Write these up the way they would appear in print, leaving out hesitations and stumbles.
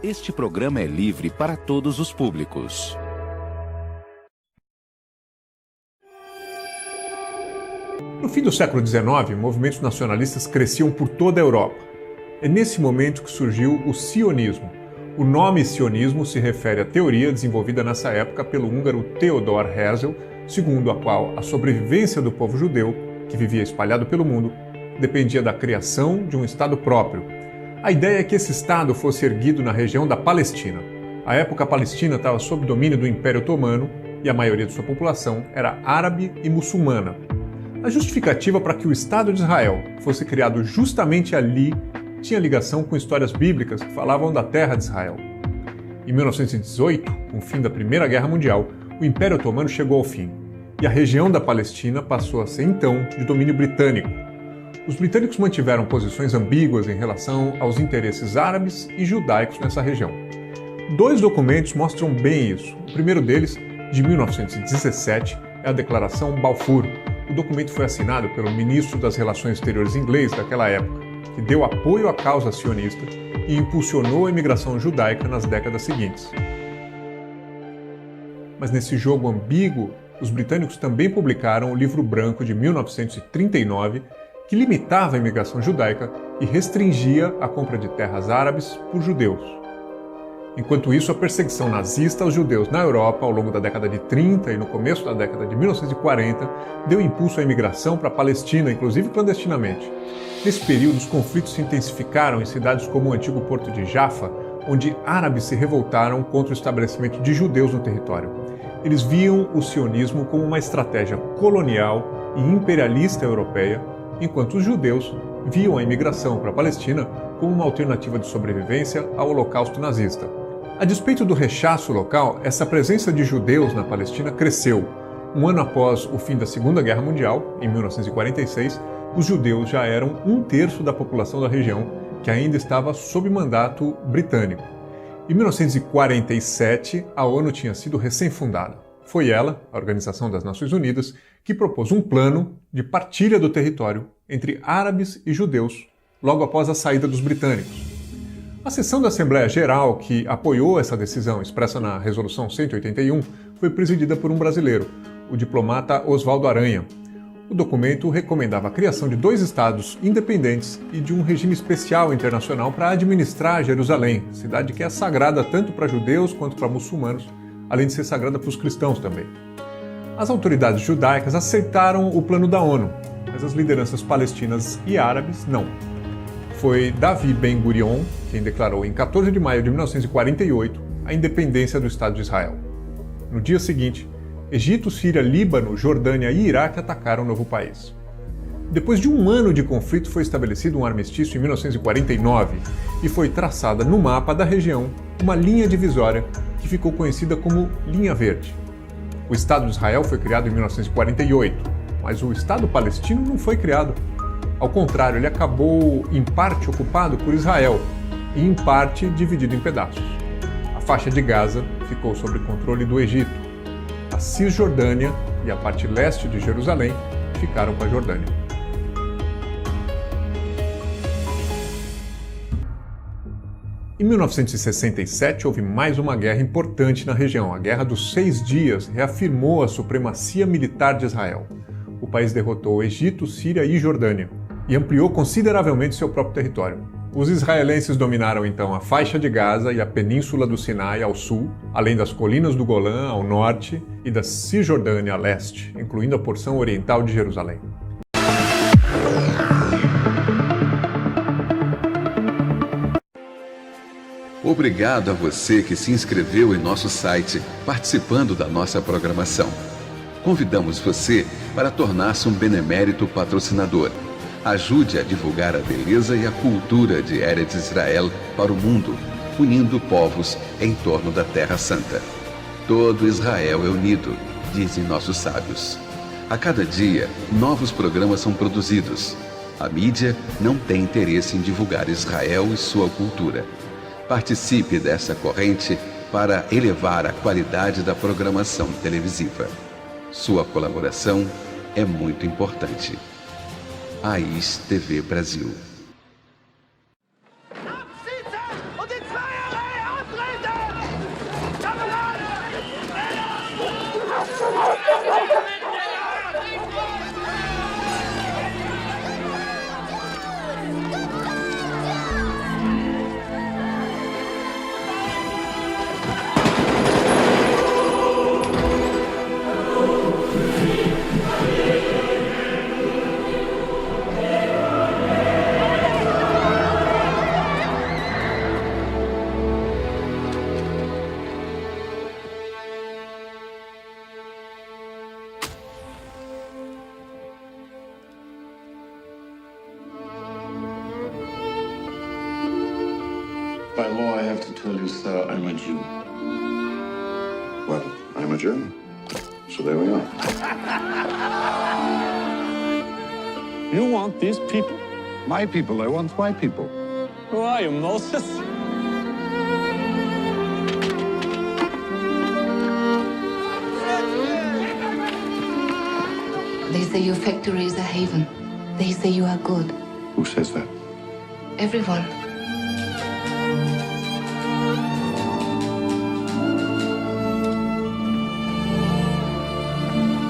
Este programa é livre para todos os públicos. No fim do século XIX, movimentos nacionalistas cresciam por toda a Europa. É nesse momento que surgiu o sionismo. O nome sionismo se refere à teoria desenvolvida nessa época pelo húngaro Theodor Herzl, segundo a qual a sobrevivência do povo judeu, que vivia espalhado pelo mundo, dependia da criação de um Estado próprio. A ideia é que esse Estado fosse erguido na região da Palestina. À época, a Palestina estava sob domínio do Império Otomano e a maioria de sua população era árabe e muçulmana. A justificativa para que o Estado de Israel fosse criado justamente ali tinha ligação com histórias bíblicas que falavam da terra de Israel. Em 1918, com o fim da Primeira Guerra Mundial, o Império Otomano chegou ao fim e a região da Palestina passou a ser então de domínio britânico. Os britânicos mantiveram posições ambíguas em relação aos interesses árabes e judaicos nessa região. Dois documentos mostram bem isso. O primeiro deles, de 1917, é a Declaração Balfour. O documento foi assinado pelo ministro das Relações Exteriores inglês daquela época, que deu apoio à causa sionista e impulsionou a imigração judaica nas décadas seguintes. Mas nesse jogo ambíguo, os britânicos também publicaram o Livro Branco de 1939, que limitava a imigração judaica e restringia a compra de terras árabes por judeus. Enquanto isso, a perseguição nazista aos judeus na Europa ao longo da década de 30 e no começo da década de 1940 deu impulso à imigração para a Palestina, inclusive clandestinamente. Nesse período, os conflitos se intensificaram em cidades como o antigo porto de Jaffa, onde árabes se revoltaram contra o estabelecimento de judeus no território. Eles viam o sionismo como uma estratégia colonial e imperialista europeia, enquanto os judeus viam a imigração para a Palestina como uma alternativa de sobrevivência ao Holocausto nazista. A despeito do rechaço local, essa presença de judeus na Palestina cresceu. Um ano após o fim da Segunda Guerra Mundial, em 1946, os judeus já eram 1/3 da população da região, que ainda estava sob mandato britânico. Em 1947, a ONU tinha sido recém-fundada. Foi ela, a Organização das Nações Unidas, que propôs um plano de partilha do território entre árabes e judeus, logo após a saída dos britânicos. A sessão da Assembleia Geral que apoiou essa decisão, expressa na Resolução 181, foi presidida por um brasileiro, o diplomata Oswaldo Aranha. O documento recomendava a criação de 2 estados independentes e de um regime especial internacional para administrar Jerusalém, cidade que é sagrada tanto para judeus quanto para muçulmanos, além de ser sagrada para os cristãos também. As autoridades judaicas aceitaram o plano da ONU, mas as lideranças palestinas e árabes não. Foi Davi Ben-Gurion quem declarou em 14 de maio de 1948 a independência do Estado de Israel. No dia seguinte, Egito, Síria, Líbano, Jordânia e Iraque atacaram o novo país. Depois de um ano de conflito, foi estabelecido um armistício em 1949 e foi traçada no mapa da região uma linha divisória que ficou conhecida como Linha Verde. O Estado de Israel foi criado em 1948, mas o Estado palestino não foi criado. Ao contrário, ele acabou em parte ocupado por Israel e em parte dividido em pedaços. A faixa de Gaza ficou sob controle do Egito. A Cisjordânia e a parte leste de Jerusalém ficaram com a Jordânia. Em 1967, houve mais uma guerra importante na região. A Guerra dos 6 Dias reafirmou a supremacia militar de Israel. O país derrotou o Egito, Síria e Jordânia e ampliou consideravelmente seu próprio território. Os israelenses dominaram então a faixa de Gaza e a península do Sinai ao sul, além das colinas do Golã ao norte e da Cisjordânia a leste, incluindo a porção oriental de Jerusalém. Obrigado a você que se inscreveu em nosso site, participando da nossa programação. Convidamos você para tornar-se um benemérito patrocinador. Ajude a divulgar a beleza e a cultura de Eretz Israel para o mundo, unindo povos em torno da Terra Santa. Todo Israel é unido, dizem nossos sábios. A cada dia, novos programas são produzidos. A mídia não tem interesse em divulgar Israel e sua cultura. Participe dessa corrente para elevar a qualidade da programação televisiva. Sua colaboração é muito importante. AIS TV Brasil. Absitzen und in Zweierreihe By law, I have to tell you, sir, I'm a Jew. Well, I'm a German. So there we are. You want these people? My people, I want my people. Who are you, Moses? They say your factory is a haven. They say you are good. Who says that? Everyone.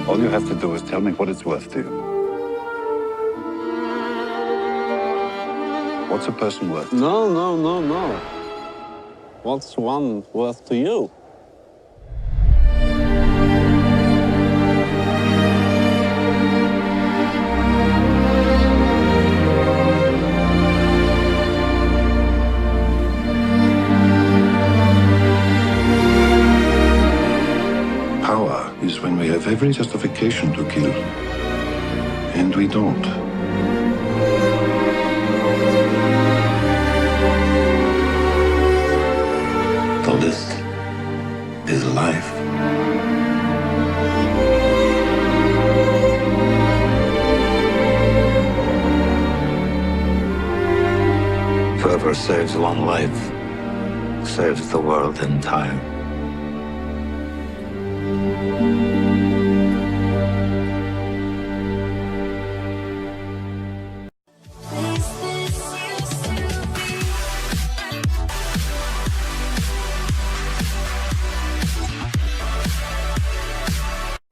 All you have to do is tell me what it's worth to you. What's a person worth? No. What's one worth to you? Power is when we have every justification to kill. And we don't. The list is life. Whoever saves one life saves the world entire.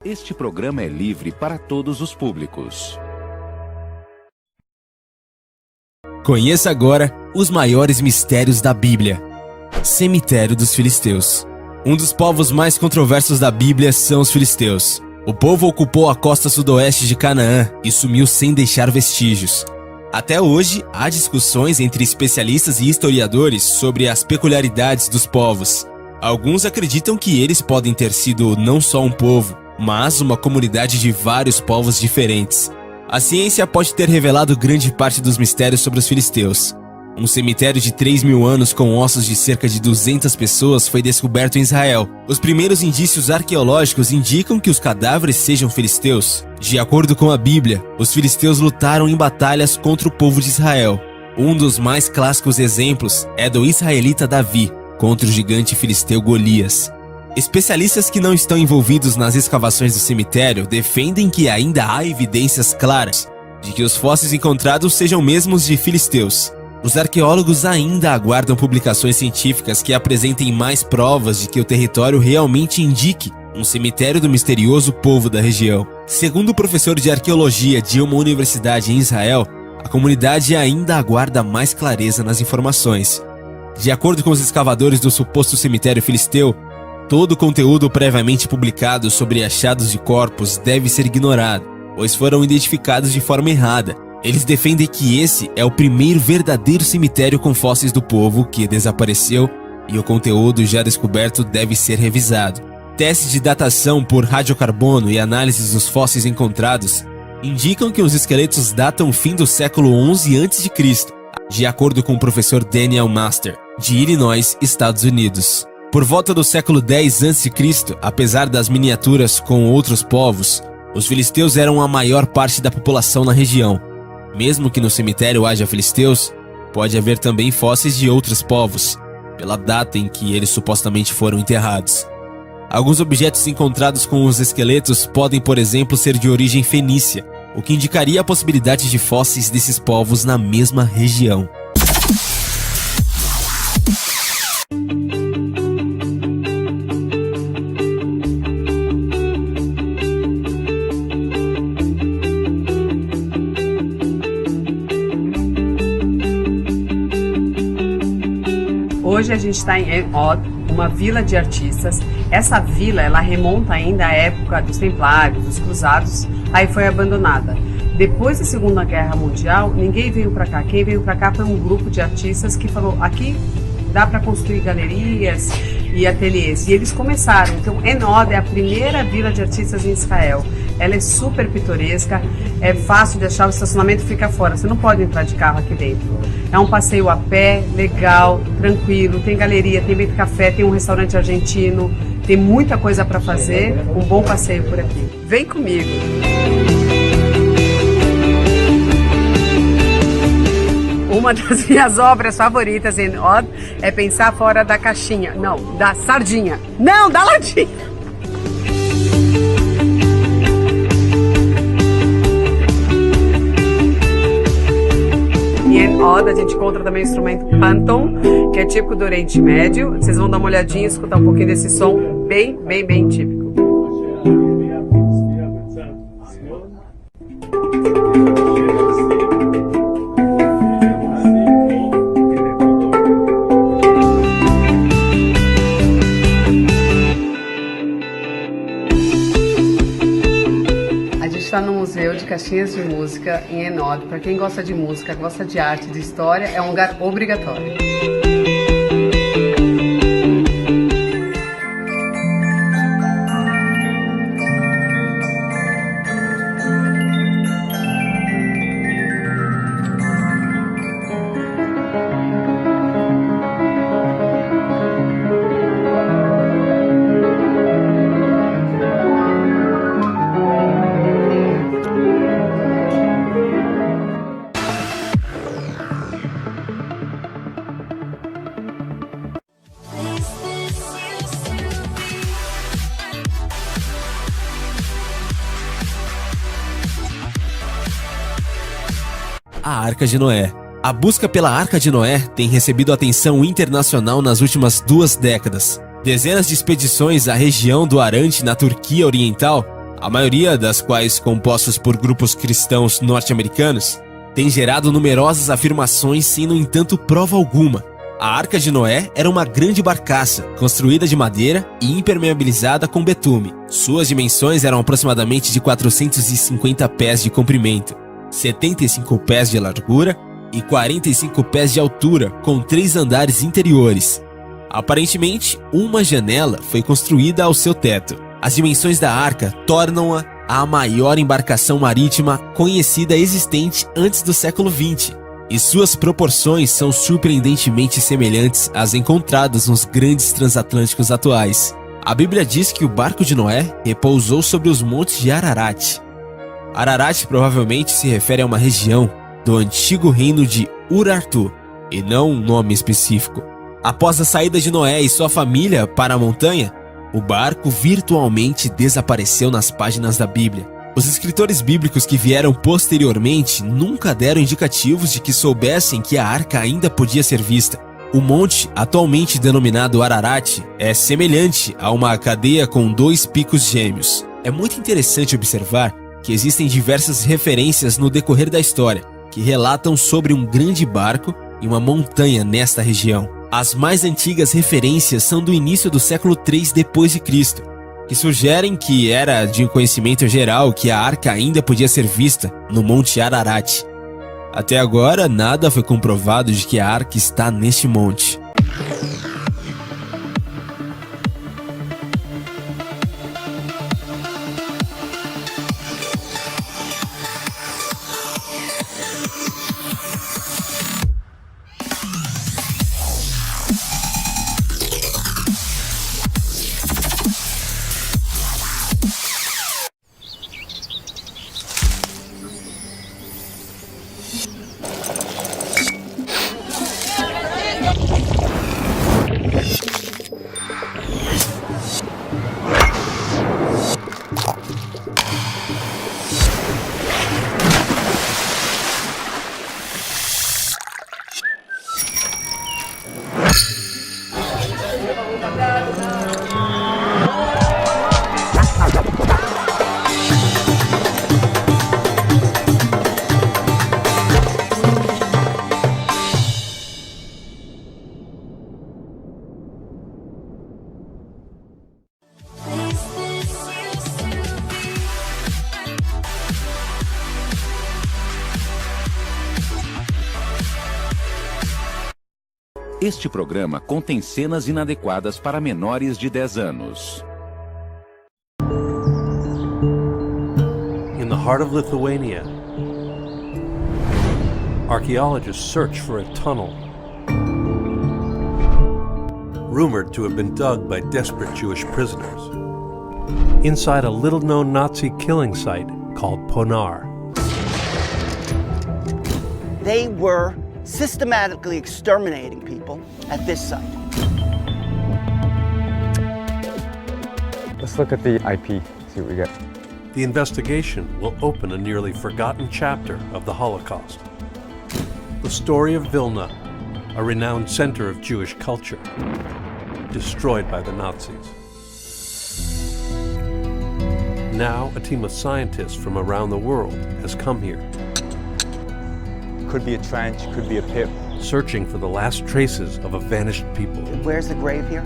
Este programa é livre para todos os públicos. Conheça agora os maiores mistérios da Bíblia. Cemitério dos Filisteus. Um dos povos mais controversos da Bíblia são os filisteus. O povo ocupou a costa sudoeste de Canaã e sumiu sem deixar vestígios. Até hoje, há discussões entre especialistas e historiadores sobre as peculiaridades dos povos. Alguns acreditam que eles podem ter sido não só um povo, mas uma comunidade de vários povos diferentes. A ciência pode ter revelado grande parte dos mistérios sobre os filisteus. Um cemitério de 3.000 anos com ossos de cerca de 200 pessoas foi descoberto em Israel. Os primeiros indícios arqueológicos indicam que os cadáveres sejam filisteus. De acordo com a Bíblia, os filisteus lutaram em batalhas contra o povo de Israel. Um dos mais clássicos exemplos é do israelita Davi contra o gigante filisteu Golias. Especialistas que não estão envolvidos nas escavações do cemitério defendem que ainda há evidências claras de que os fósseis encontrados sejam mesmos de filisteus. Os arqueólogos ainda aguardam publicações científicas que apresentem mais provas de que o território realmente indique um cemitério do misterioso povo da região. Segundo o professor de arqueologia de uma universidade em Israel, a comunidade ainda aguarda mais clareza nas informações. De acordo com os escavadores do suposto cemitério filisteu, todo o conteúdo previamente publicado sobre achados de corpos deve ser ignorado, pois foram identificados de forma errada. Eles defendem que esse é o primeiro verdadeiro cemitério com fósseis do povo que desapareceu e o conteúdo já descoberto deve ser revisado. Testes de datação por radiocarbono e análises dos fósseis encontrados indicam que os esqueletos datam o fim do século XI a.C., de acordo com o professor Daniel Master, de Illinois, Estados Unidos. Por volta do século X a.C., apesar das miniaturas com outros povos, os filisteus eram a maior parte da população na região. Mesmo que no cemitério haja filisteus, pode haver também fósseis de outros povos, pela data em que eles supostamente foram enterrados. Alguns objetos encontrados com os esqueletos podem, por exemplo, ser de origem fenícia, o que indicaria a possibilidade de fósseis desses povos na mesma região. Hoje a gente está em Od, uma vila de artistas. Essa vila, ela remonta ainda à época dos Templários, dos Cruzados, aí foi abandonada. Depois da Segunda Guerra Mundial, ninguém veio para cá. Quem veio para cá foi um grupo de artistas que falou, aqui dá para construir galerias e ateliês. E eles começaram. Então, Enod é a primeira vila de artistas em Israel. Ela é super pitoresca, é fácil de achar, o estacionamento fica fora, você não pode entrar de carro aqui dentro. É um passeio a pé, legal, tranquilo, tem galeria, tem beco café, tem um restaurante argentino, tem muita coisa para fazer, um bom passeio por aqui. Vem comigo! Uma das minhas obras favoritas em Enod é pensar fora da caixinha, não, da sardinha, não, da latinha! Em Enod a gente encontra também o instrumento pantom, que é típico do Oriente Médio. Vocês vão dar uma olhadinha e escutar um pouquinho desse som bem típico. Está no Museu de Caixinhas de Música em Enod. Para quem gosta de música, gosta de arte, de história, é um lugar obrigatório. A Arca de Noé. A busca pela Arca de Noé tem recebido atenção internacional nas últimas 2 décadas. Dezenas de expedições à região do Arante, na Turquia Oriental, a maioria das quais compostas por grupos cristãos norte-americanos, tem gerado numerosas afirmações sem, no entanto, prova alguma. A Arca de Noé era uma grande barcaça, construída de madeira e impermeabilizada com betume. Suas dimensões eram aproximadamente de 450 pés de comprimento, 75 pés de largura e 45 pés de altura, com 3 andares interiores. Aparentemente, uma janela foi construída ao seu teto. As dimensões da arca tornam-a a maior embarcação marítima conhecida existente antes do século XX, e suas proporções são surpreendentemente semelhantes às encontradas nos grandes transatlânticos atuais. A Bíblia diz que o barco de Noé repousou sobre os montes de Ararat. Ararat provavelmente se refere a uma região do antigo reino de Urartu, e não um nome específico. Após a saída de Noé e sua família para a montanha, o barco virtualmente desapareceu nas páginas da Bíblia. Os escritores bíblicos que vieram posteriormente nunca deram indicativos de que soubessem que a arca ainda podia ser vista. O monte, atualmente denominado Ararat, é semelhante a uma cadeia com 2 picos gêmeos. É muito interessante observar que existem diversas referências no decorrer da história que relatam sobre um grande barco e uma montanha nesta região. As mais antigas referências são do início do século 3 d.C., que sugerem que era de conhecimento geral que a arca ainda podia ser vista no Monte Ararat. Até agora, nada foi comprovado de que a arca está neste monte. Este programa contém cenas inadequadas para menores de 10 anos. In the heart of Lithuania, archaeologists search for a tunnel rumored to have been dug by desperate Jewish prisoners inside a little-known Nazi killing site called Ponar. They were systematically exterminating people at this site. Let's look at the IP, see what we get. The investigation will open a nearly forgotten chapter of the Holocaust. The story of Vilna, a renowned center of Jewish culture, destroyed by the Nazis. Now, a team of scientists from around the world has come here. Could be a trench, could be a pit. Searching for the last traces of a vanished people. Where's the grave here?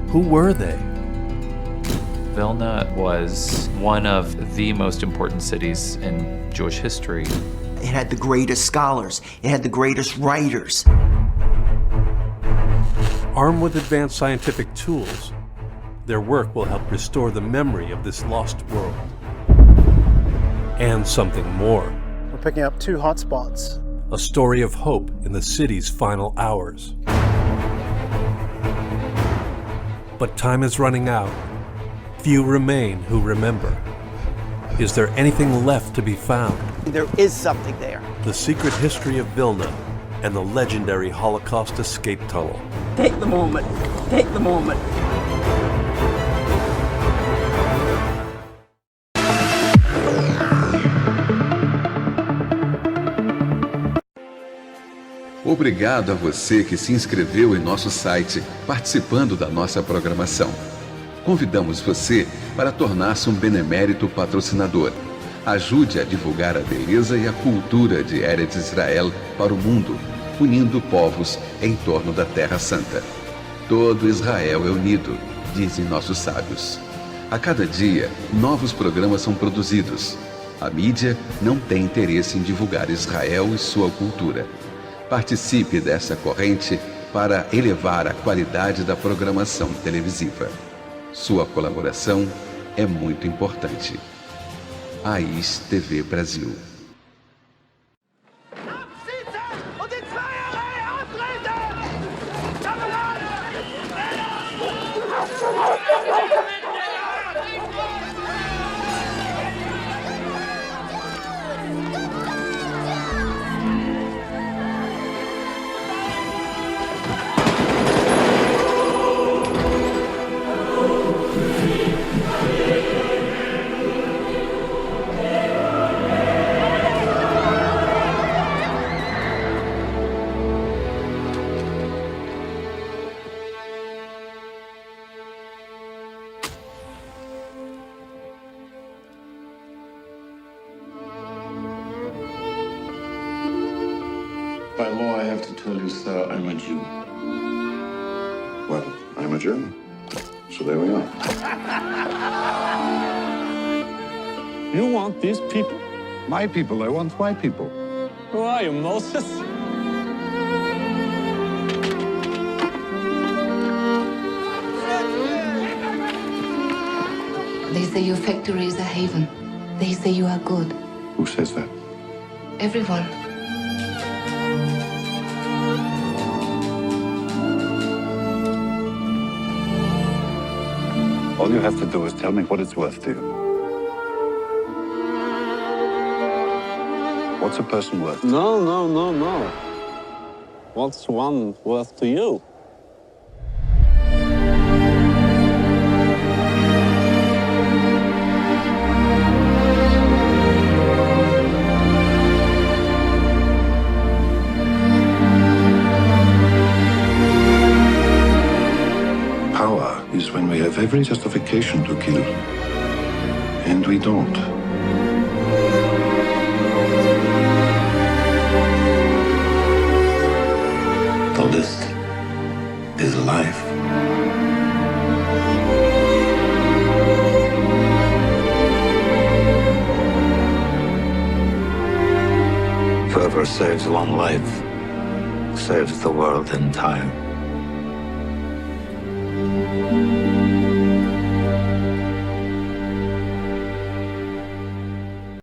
Who were they? Vilna was one of the most important cities in Jewish history. It had the greatest scholars. It had the greatest writers. Armed with advanced scientific tools, their work will help restore the memory of this lost world. And something more. We're picking up 2 hotspots. A story of hope in the city's final hours. But time is running out. Few remain who remember. Is there anything left to be found? There is something there. The secret history of Vilna and the legendary Holocaust escape tunnel. Take the moment. Take the moment. Obrigado a você que se inscreveu em nosso site, participando da nossa programação. Convidamos você para tornar-se um benemérito patrocinador. Ajude a divulgar a beleza e a cultura de Eretz Israel para o mundo, unindo povos em torno da Terra Santa. Todo Israel é unido, dizem nossos sábios. A cada dia, novos programas são produzidos. A mídia não tem interesse em divulgar Israel e sua cultura. Participe dessa corrente para elevar a qualidade da programação televisiva. Sua colaboração é muito importante. AIS TV Brasil. By law, I have to tell you, sir, I'm a Jew. Well, I'm a German. So there we are. You want these people? My people, I want my people. Who are you, Moses? They say your factory is a haven. They say you are good. Who says that? Everyone. All you have to do is tell me what it's worth to you. What's a person worth? No, no, no, no. What's one worth to you? Power is when we have every justification to kill. And we don't. The list is life. Whoever saves one life saves the world entire. Música